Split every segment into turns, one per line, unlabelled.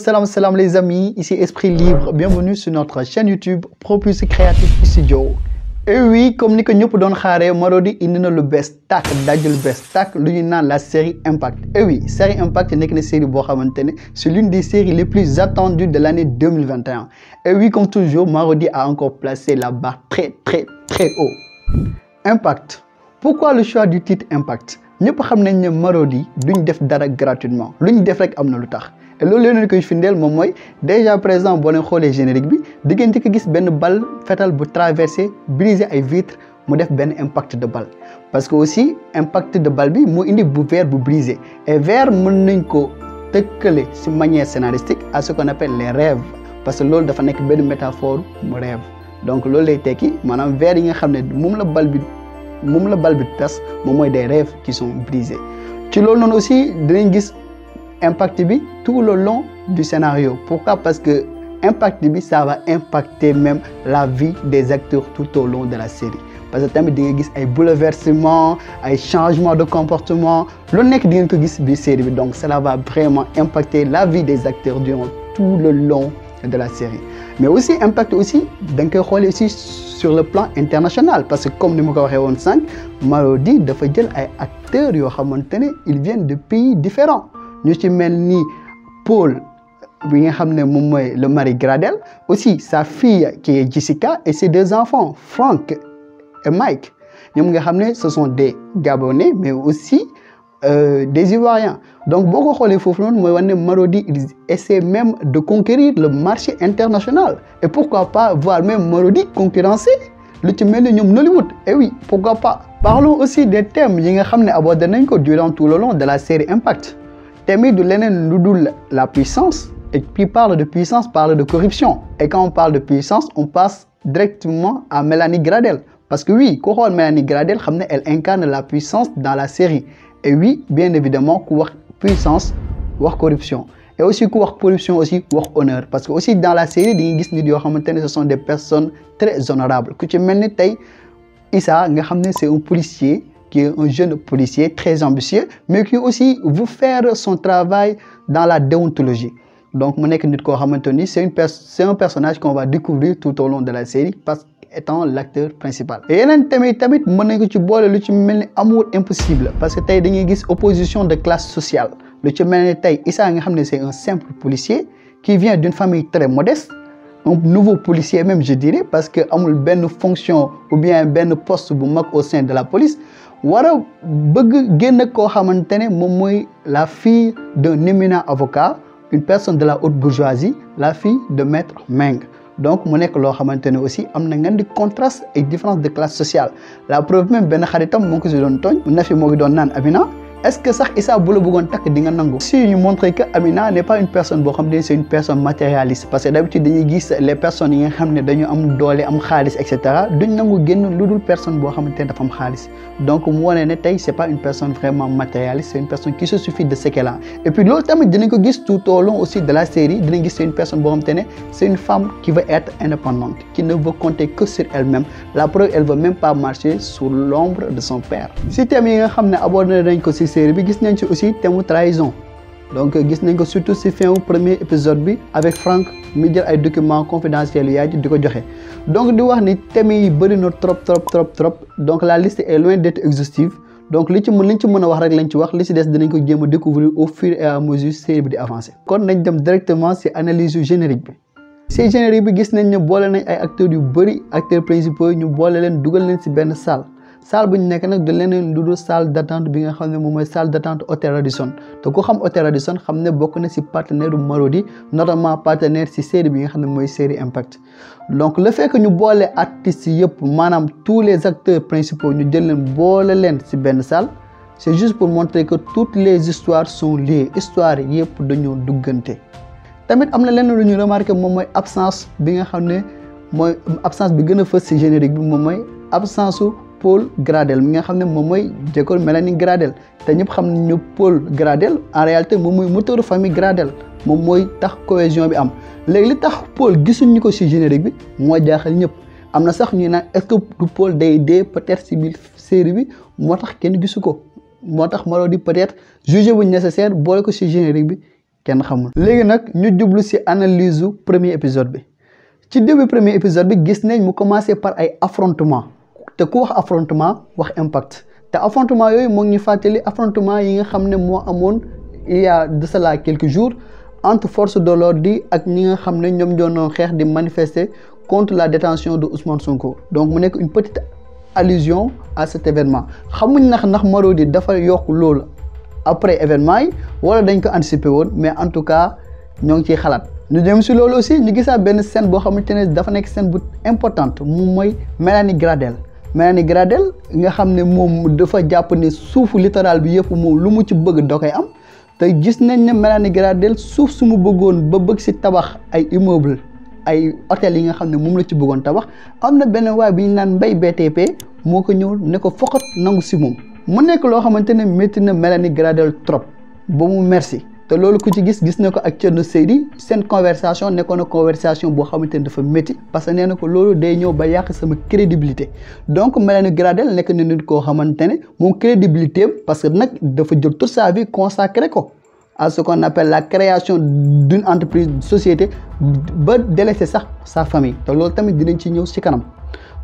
salam les amis, ici Esprit Libre, bienvenue sur notre chaîne YouTube Propulse Creative Studio. Et oui, comme ni ko ñëpp doon xaaree Marodi indi na lu bees tàkk dajul lu bees tàkk lu ñu naan la série Impact. Et oui, série Impact nekk na série boo xamante ne c'est l'une des séries les plus attendues de l'année 2021. Et oui, comme toujours, Marodi a encore placé la barre très haut. Impact. Pourquoi le choix du titre Impact? ñëpp xam nañ ne Marodi duñ def dara gratuitement luñ def rek am na lu tax. Et loolu leen koy findeel moom mooy déjà présent boo leen xoolee générique bi diggante ko gis benn balle fétal bu traversé briser ay vitres mu def benn impact de balle parce que aussi impact de balle bi moo indi bu verre bu brisé et verre mën nañ ko tëkkale ci manière scénaristique à ce qu'on appelle les rêves parce que loolu dafa nekk benn métaphore mu rêve donc loolu lay tekki maanaam verre yi nga xam ne moom la balle bi tas moom mooy des rêves qui sont brisés ci loolu noonu aussi dinañ gis impact bi tout le long du scénario. Pourquoi? Parce que impact bi ça va impacter même la vie des acteurs tout au long de la série. Parce que tamit di nga gis ay bouleversements, ay changements de comportement, lu nekk di ngeen ko gis bi série bi donc cela va vraiment impacter la vie des acteurs durant tout le long de la série. Mais aussi impact aussi da nga koy xoolee aussi sur le plan international parce que comme ni ma ko waxee woon sànq Marodi dafa jël ay acteurs yoo xamante ne ils viennent de pays différents. ñu ci mel ni Paul bi nga xam ne moom mooy le mari Gradel aussi sa fille qui est Jessica et ses deux enfants Frank et Mike ñoom nga xam ne ce sont des Gabonais mais aussi des Ivoiriens donc boo ko xoolee foofu noonu mooy wane ne Marodi il essaie même de conquérir le marché international et pourquoi pas voir même Marodi concurrencer lu ci mel ni ñoom Nollywood et oui pourquoi pas. Parlons aussi des thèmes yi nga xam ne abordé nañ ko durant tout le long de la série Impact. Thème du leneen lu dul la puissance et puis parle de puissance parle de corruption et quand on parle de puissance on passe directement à Mélanie Gradel parce que oui ku xool Mélanie Gradel xam ne elle incarne la puissance dans la série et oui bien évidemment ku wax puissance wax corruption et aussi ku wax corruption aussi wax honneur parce que aussi dans la série di nga gis nit yoo xamante ne ce sont des personnes très honorables ku ci mel ni tey Issa nga xam ne c'est un policier qui est un jeune policier très ambitieux mais qui aussi veut faire son travail dans la déontologie donc mu nekk nit koo xamante ni c'est un personnage qu'on va découvrir tout au long de la série parce étant l'acteur principal. Et yeneen tamit mën nañ ko ci boole lu ci mel ni amour impossible parce que tey dañuy gis opposition de classe sociale lu ci mel ni tey Issa nga xam ne c'est un simple policier qui vient d'une famille très modeste un nouveau policier même je dirais parce que amul benn fonction ou bien benn poste bu mag au sein de la police war a bëgg génn koo xamante ne moom mooy la fille d'un éminent avocat une personne de la haute bourgeoisie la fille de maître Meng donc mu nekk loo xamante ne aussi am na ngeen di contraste et différence de classe sociale la preuve même benn xaritam moo ko si doon tooñ na fi moo ngi doon naan Amina est-ce que sax Issa bu la bëggoon takk di nga nangu si ñu montrer que Amina n'est pas une personne boo xam ne c'est une personne matérialiste parce que d'habitude dañuy gis les personnes yi nga xam ne dañu am doole am xaalis et cetera duñ nangu génn lu dul personne boo xamante ne dafa am xaalis donc mu wane ne tey c'est pas une personne vraiment matérialiste c'est une personne qui se suffit de ce qu'elle a et puis loolu tamit dinañ ko gis tout au long aussi de la série dinañ gis c'est une personne boo xamante ne c'est une femme qui veut être indépendante qui ne veut compter que sur elle-même la preuve elle veut même pas marcher sous l'ombre de son père si thème yi nga xam ne abordé nañ ko ci série bi gis nañ ci aussi thème trahison donc gis nañ ko surtout ci fin premier épisode bi avec Frank mi jël ay documents confidentiels yaay di ko joxe donc di wax ni thèmes yi bëri na trop donc la liste est loin d'être exhaustive donc liñ ci mën a wax rek lañ ci wax li ci des dinañ ko jéem a découvrir au fur et à mesure série bi di avancer kon nañ dem directement ci analyse yu générique bi ci générique bi gis nañ ne boole nañ ay acteurs yu bëri acteurs principaux ñu boole leen dugal leen ci benn salle bu ñu nekk nag de leneen lu dul salle d'attente bi nga xam ne moom mooy salle d'attente Hôtel Radisson te ku xam Hôtel Radisson xam ne bokk na ci partenaire u Marodi notamment partenaire ci série bi nga xam ne mooy série Impact donc le fait que ñu boole artistes yëpp maanaam tous les acteurs principaux ñu jël leen boole leen ci benn salle c'est juste pour montrer que toutes les histoires sont liées histoire yëpp dañoo duggante tamit am na leneen lu ñu remarqué moom mooy absence bi nga xam ne mooy absence bi gën a fës ci générique bi moom mooy absence su Paul Gradel mi nga xam ne moom mooy jëkkër Mélanie Gradel te ñëpp xam nañu Paul Gradel en réalité moom mooy moteur famille Gradel moom mooy tax cohésion bi am léegi li tax Paul gisuñu ko ci générique bi moo jaaxal ñëpp am na sax ñuy naan est-ce que du Paul day dee peut-être ci biir série bi moo tax kenn gisu ko moo tax Marodi peut-être jugé wuñ nécessaire boole ko ci générique bi kenn xamul. léegi nag ñu jublu ci analyse u premier épisode bi ci début premier épisode bi gis nañ mu commencé par ay affrontement te ku wax affrontement wax impact te affrontement yooyu moo ngi ñu fàttali affrontement yi nga xam ne moo amoon il y a de cela quelques jours entre force de l'ordre yi ak ñi nga xam ne ñoom doon xeex di manifester contre la détention de Ousmane Sonko. donc mu nekk une petite allusion à cet événement xamuñ ndax Marodi dafa yokk loolu après événement yi wala dañ ko anticiper woon mais en tout cas ñoo ngi ciy xalaat. ñu dem si loolu aussi ñu gisaat benn scène boo xamante ne dafa nekk scène bu importante moom mooy Mélanie Gradel nga xam ne moom dafa jàpp ne suufu littoral bi yëpp moom lu mu ci bëgg da koy am te gis nañ ne Mélanie Gradel suuf su mu bëggoon ba bëgg si tabax ay immeuble ay hôtel yi nga xam ne moom la ci bëggoon tabax am na benn waay bi ñu naan Mbaye BTP moo ko ñëw ne ko foqat nangu si moom mu nekk loo xamante ne métti na Mélanie Gradel trop ba mu merci te loolu ku ci gis na ko ak Thierno Seydi seen conversation nekkoon na conversation boo xamante ne dafa métti parce que nee na ko loolu day ñëw ba yàq sama crédibilité donc Mélanie Gradel nekk na nit koo xamante ne moom crédibilité parce que nag dafa jël toute sa vie consacré ko à ce qu'on appelle la création d'une entreprise société ba délaisser sax sa famille te loolu tamit dinañ ci ñëw ci kanam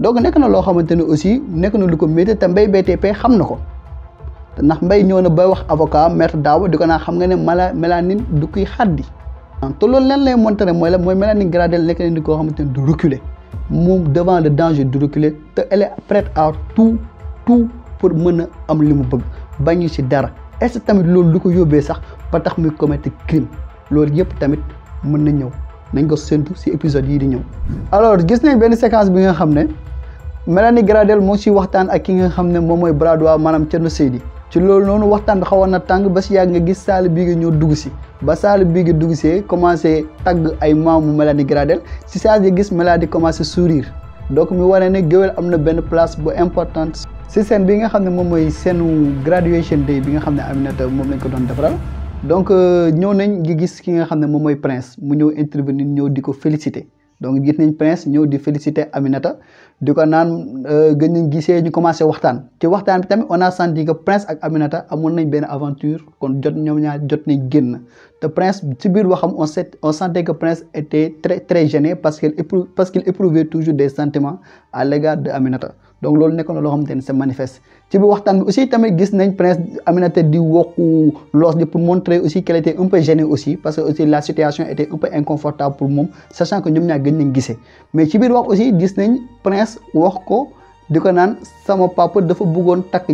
donc nekk na loo xamante ne aussi nekk na lu ko métti te Mbaye BTP xam na ko ndax Mbaye ñëw na bay wax avocat maître Dabo di ko naa xam nga ne Mélanie du koy xaddi te loolu lan lay montré mooy Mélanie Gradel nekk na ni koo xamante ne du reculer moom devant le danger du reculer te elle est prête à tout pour mën a am li mu bëgg bañu ci dara est-ce que tamit loolu lu ko yóbbee sax ba tax muy commettre crime loolu yëpp tamit mën na ñëw nañ ko séntu ci épisode yii di ñëw. alors gis nañ benn séquence bi nga xam ne Mélanie Gradel moo ci waxtaan ak ki nga xam ne moom mooy bras droit maanaam Thierno Seydi ci loolu noonu waxtaan bi xawoon na tàng ba si yàgg nga gis Sall bii nga ñëw dugg si ba Sall bii nga dugg see commencé tagg ay maamu Mélanie Gradel si saa si gis Mélanie commencé sourire donc mi wane ne géwél am na benn place bu importante si scène bi nga xam ne moom mooy scène graduation day bi nga xam ne Aminata moom lañ ko doon defaral donc ñëw nañ ngi gis ki nga xam ne moom mooy Prince mu ñëw intervenir ñëw di ko féliciter donc gis nañ Prince ñëw di féliciter Aminata di ko naan gën nañ gisee ñu commencé waxtaan ci waxtaan bi tamit on a senti que Prince ak Aminata amoon nañ benn aventure kon ñoom ñaar jot nañ génn te Prince ci biir waxam on sentait que Prince était très gêné parce qu'il éprouvait toujours des sentiments à l'égard de Aminata donc loolu nekkoon na loo xamante ne c'est manifeste ci biir waxtaan bi aussi tamit gis nañ Prince Aminata di wokku loos di pour montrer aussi qu'elle était un peu gênée aussi parce que aussi la situation était un peu inconfortable pour moom sachant que ñoom ñaar gën nañ gisee mais ci biir wax aussi gis nañ Prince wax ko di ko naan sama papa dafa bëggoon takk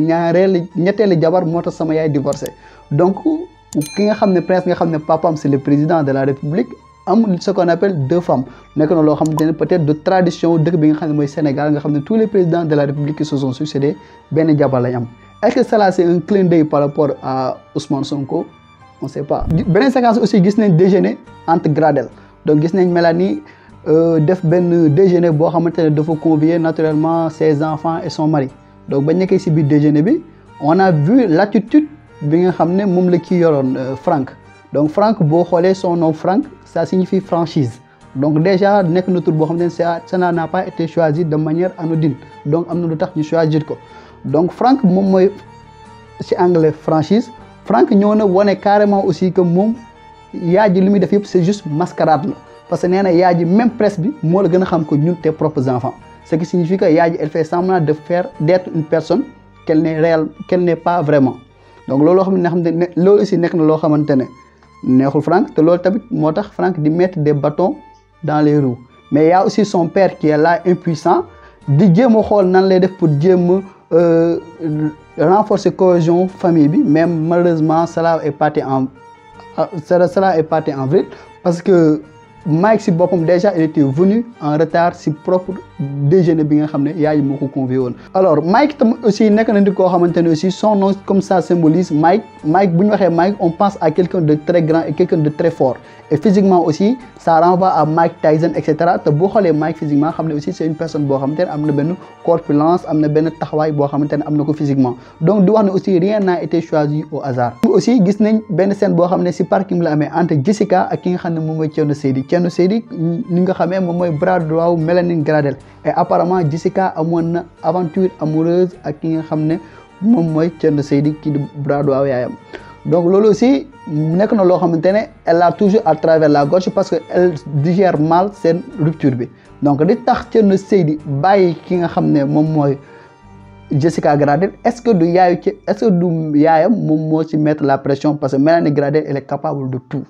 ñetteeli jabar moo tax sama yaay divorcé donc ki nga xam ne Prince nga xam ne papaam c'est le président de la République am ce qu'on appelle deux femmes nekk na loo xamante ne peut-être de tradition dëkk bi nga xam ne mooy Sénégal nga xam ne tous les présidents de la République qui se sont succédés benn jabar lañ am est-ce que cela c'est un clin d'œil par rapport à Ousmane Sonko on sait pas. beneen séquence aussi gis nañ déjeuner entre Gradel donc gis nañ Mélanie def benn déjeuner boo xamante ne dafa convier naturellement ses enfants et son mari donc ba nekkee ci biir déjeuner bi on a vu l'attitude bi nga xam ne moom la kii yoroon Franck donc Franck boo xoolee son nom Franck ça signifie franchise donc déjà nekk na tur boo xam ne ça n'a pas été choisi de manière anodine donc am na lu tax ñu choisir ko donc Franck moom mooy ci anglais franchise Franck ñëw na wane carrément aussi que moom yaay ji li muy def yëpp c'est juste mascarade la parce que nee na yaay ji même presse bi moo la gën a xam que ñun tes propres enfants ce qui signifie que yaay ji elle fait semblant d'être une personne qu'elle n'est pas vraiment donc loolu loolu aussi nekk na loo xamante ne neexul Franck te loolu tamit moo tax Franck di mettre des bâtons dans les roues mais y a aussi son père qui est là impuissant di jéem a xool nan lay def pour jéem a renforcer cohésion famille bi mais malheureusement cela est parti en vrille parce que Mike si boppam déjà il était venu en retard si propre déjeuner bi nga xam ne yaay moo ko convié woon. alors Mike tam aussi nekk na nit koo xamante ne aussi son nom comme ça symbolise Mike bu ñu waxee Mike on pense à quelqu'un de très grand et quelqu'un de très fort et physiquement aussi ça renvoie à Mike Tyson et cetera te boo xoolee Mike physiquement xam ne aussi c'est une personne boo xamante ne am na benn corpulence am na benn taxawaay boo xamante ne am na ko physiquement donc di wax ne aussi rien n'a été choisi au hasard. aussi gis nañ benn scène boo xam ne si parking la amee entre Jessica ak ki nga xam ne moom mooy Thierno Seydi ni nga xamee moom mooy bras droit Mélanie Gradel et apparemment Jessica amoon na aventure amoureuse ak ki nga xam ne moom mooy Thierno Seydi kii di bras droit yaayam donc loolu aussi nekk na loo xamante ne elle a toujours à travers la gorge parce que elle digère mal seen rupture bi donc di tax Thierno Seydi bàyyi ki nga xam ne moom mooy Jessica Gradel est-ce que du yaayam moom moo ci mettre la pression parce que Mélanie Gradel elle est capable de tout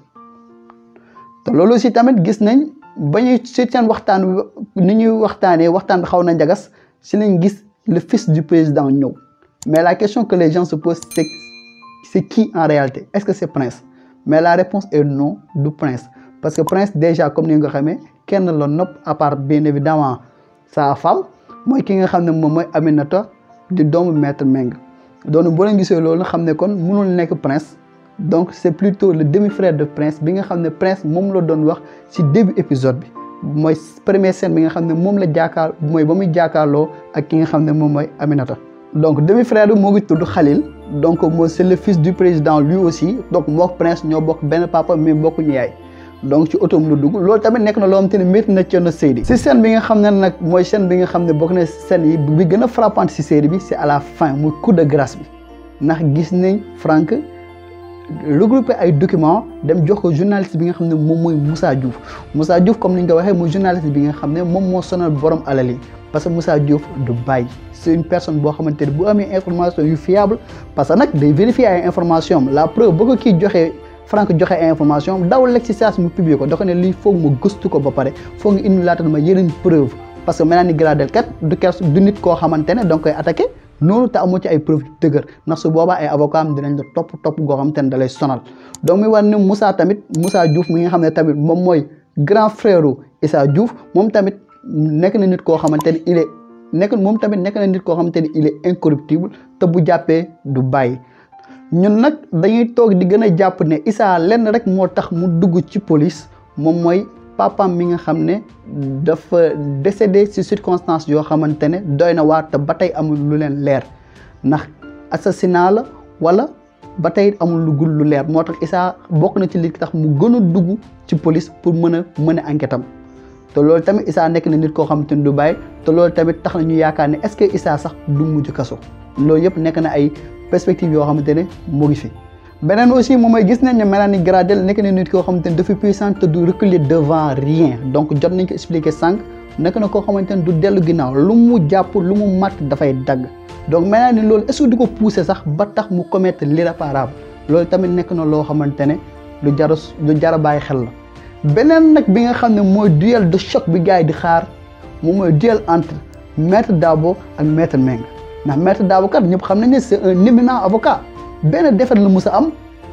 te loolu aussi tamit gis nañ ba ñuy ci seen waxtaan ni ñuy waxtaanee waxtaan bi xaw na njagas si lañ gis le fils du président ñëw mais la question que les gens se posent c'est qui en réalité est-ce que c'est Prince mais la réponse est non du Prince parce que Prince déjà comme ni nga ko xamee kenn la nopp à part bien évidemment sa femme mooy ki nga xam ne moom mooy Aminata di doomu maître Meng doonu boo leen gisee loolu xam ne kon mënul nekk Prince donc c'est plutôt le demi-frère de Prince bi nga xam ne Prince moom la doon wax ci début épisode bi mooy première scène bi nga xam ne moom la mooy ba muy jàkkaarloo ak ki nga xam ne moom mooy Aminata donc demi-frère bi moo ngi tudd Khalil donc moo c'est le fils du président lui aussi donc mook Prince ñoo bokk benn papa mais bokkuñu yaay donc ci otoom lu dugg loolu tamit nekk na loo xamante ne métti na Thierno Seydi si scène bi nga xam ne nag mooy scène bi nga xam ne bokk na scène yi bi gën a frappante si série bi c'est à la fin muy coup de grâce bi ndax gis nañ Franck regroupé ay documents dem jox ko journaliste bi nga xam ne moom mooy Moussa Diouf comme ni ñu ko waxee mooy journaliste bi nga xam ne moom moo sonal borom alal yi parce que Moussa Diouf du bàyyi c'est une personne boo xamante ne bu amee information yu fiable parce que nag day vérifier ay information la preuve boo ko kii joxee Franck joxe information dawal lekk ci saa si mu publier ko da ko ne lii foog ma gëstu ko ba pare foog nga indi laata ma yeneen preuve parce que Mélanie Gradel kat du nit koo xamante ne da nga koy attaqué noonu te amoo ci ay preuve dëgër ndax su boobaa ay avocat am dinañ la topp goo xamante ne da lay sonal donc muy war ne Moussa Diouf mi nga xam ne tamit moom mooy grand frère Issa Diouf moom tamit nekk na nit koo xamante ne nekk na nit koo xamante ne il est incorruptible te bu jàppee du bàyyi. ñun nag dañuy toog di gën a jàpp ne Issa lenn rek moo tax mu dugg ci police moom mooy papaam mi nga xam ne dafa décédé ci circonstances yoo xamante ne doy na waar te ba tey amul lu leen leer ndax assassinat la wala ba tey amul lu leer moo tax Issa bokk na ci li tax mu gën a dugg ci police pour mën a enquête am te loolu tamit Issa nekk na nit koo xamante ne du bàyyi te loolu tamit tax na ñu yaakaar ne est-ce que Issa sax du mujj kaso loolu yëpp nekk na ay perspective yoo xamante ne mu ngi fi beneen aussi moom mooy gis nañ ne Mélanie Gradel nekk na nit koo xamante ne dafa puissante te du reculer devant rien donc jot nañ ko expliquer sànq nekk na koo xamante ne du dellu ginnaaw lu mu jàpp lu mu matt dafay dagg donc Mélanie loolu est-ce que du ko pousser sax ba tax mu commettre l'irréparable loolu tamit nekk na loo xamante ne lu jar a bàyyi xel la beneen nag bi nga xam ne mooy duel de choc bi gars yi di xaar moom mooy duel entre maître Dabo ak maître Meng ndax maître Dabo kat ñëpp xam nañ ne c'est un éminent avocat benn défaite la mus a am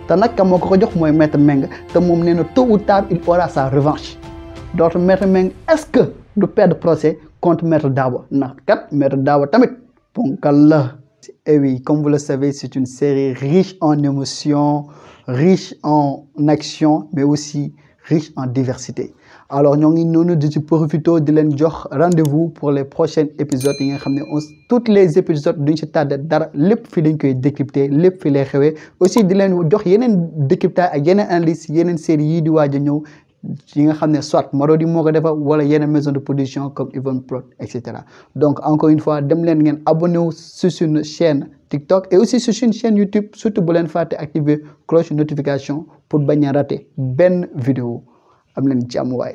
te nag kam moo ko jox mooy maître Meng te moom nee na tôt ou tard il aura sa revanche donc maître Meng est-ce que du perdre procès contre maître Dabo ndax kat maître Dabo tamit ponkal la. Et oui, comme vous le savez, c'est une série riche en émotions, riche en action, mais aussi riche en diversité. Alors ñoo ngi noonu di ci profito di leen jox rendez-vous pour les prochains épisodes yi nga xam ne tous les épisodes duñ ci tardé dara lépp fi dañ koy décrypter lépp fi lay xewee aussi di leen jox yeneen décryptage ak yeneen analyse yeneen série yii di waaj a ñëw yi nga xam ne soit Marodi moo ko defar wala yeneen maison de production comme Yvonne Prod et cetera donc encore une fois dem leen ngeen abonné wu sur suñu chaîne TikTok et aussi sur suñu chaîne YouTube surtout bu leen fàtte activer cloche notification pour bañ a rater benn vidéo am leen jàmm waay